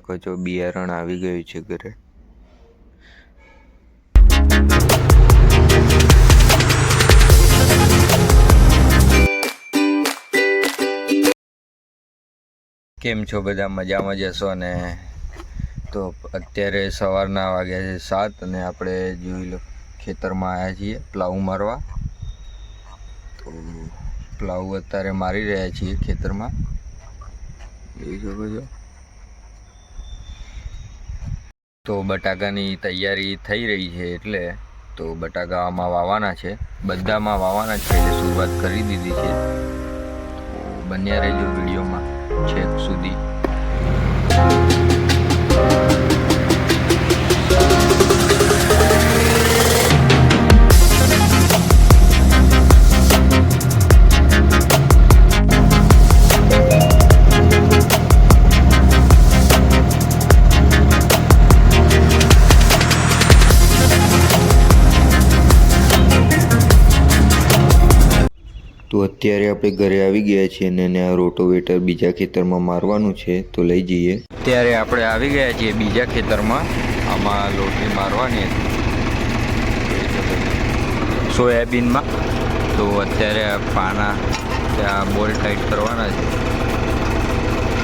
શકો છો બિયારણ આવી ગયું છે ઘરે. કેમ છો બધા? મજામાં જશો ને? તો અત્યારે સવારના વાગ્યા છે 7 અને આપણે જોઈ લો ખેતરમાં આવ્યા છીએ પ્લાવ મારવા. તો પ્લાવ અત્યારે મારી રહ્યા છીએ ખેતરમાં, જોઈ શકો છો. તો બટાકાની તૈયારી થઈ રહી છે, એટલે તો બટાકા આમાં વાવવાના છે, બધામાં વાવવાના છે, એટલે શરૂઆત કરી દીધી છે. તો બન્યા રહેજો વિડીયોમાં છેક સુધી. તો અત્યારે આપણે ઘરે આવી ગયા છીએ અને આ રોટોવેટર બીજા ખેતરમાં મારવાનું છે, તો લઈ જઈએ. અત્યારે આપણે આવી ગયા છીએ બીજા ખેતરમાં, આમાં લોટરી મારવાની હતી સોયાબીનમાં. તો અત્યારે પાના ત્યાં બોલ ટાઈટ કરવાના છે,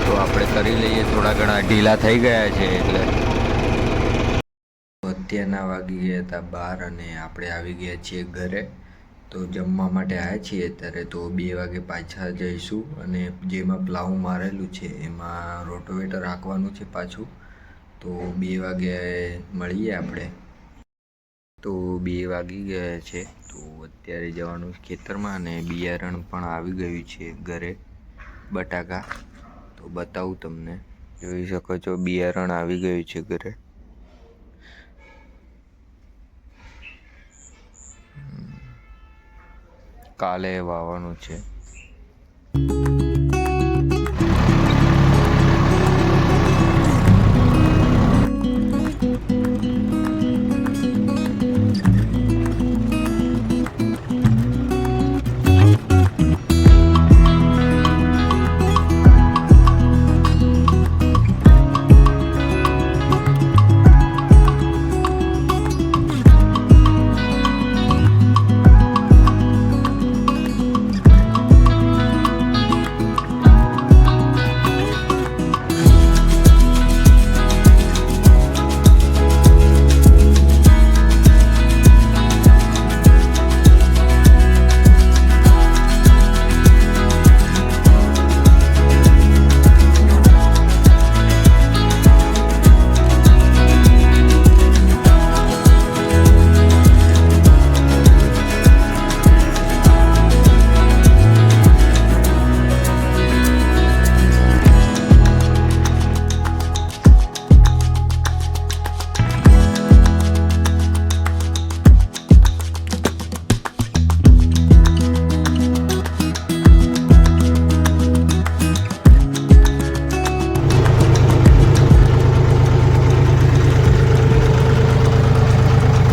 તો આપણે કરી લઈએ. થોડા ઘણા ઢીલા થઈ ગયા છે એટલે. અત્યારના વાગી ગયા હતા 12 અને આપણે આવી ગયા છીએ ઘરે. તો જમવા માટે આવ્યા છીએ અત્યારે. તો 2 વાગે પાછા જઈશું અને જેમાં પ્લાવ મારેલું છે એમાં રોટોવેટર હાંકવાનું છે પાછું. તો 2 વાગે મળીએ આપણે. તો 2 વાગી ગયા છે, તો અત્યારે જવાનું ખેતરમાં અને બિયારણ પણ આવી ગયું છે ઘરે, બટાકા. તો બતાવું તમને, જોઈ શકો છો બિયારણ આવી ગયું છે ઘરે. કાલે વાવવાનું છે.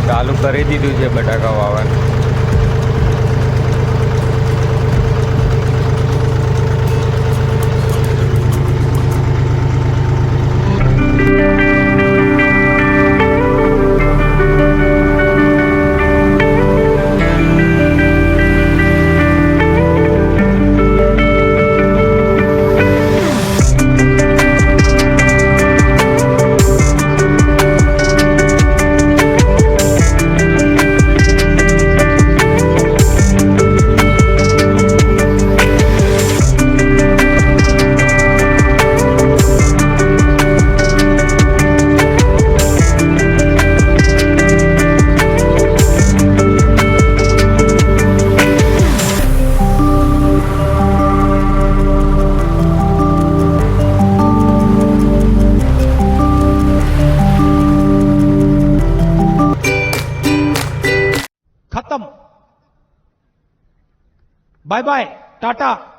ચાલુ કરી દીધું છે બટાકા વાવવાનું. खत्म, बाय बाय, टाटा।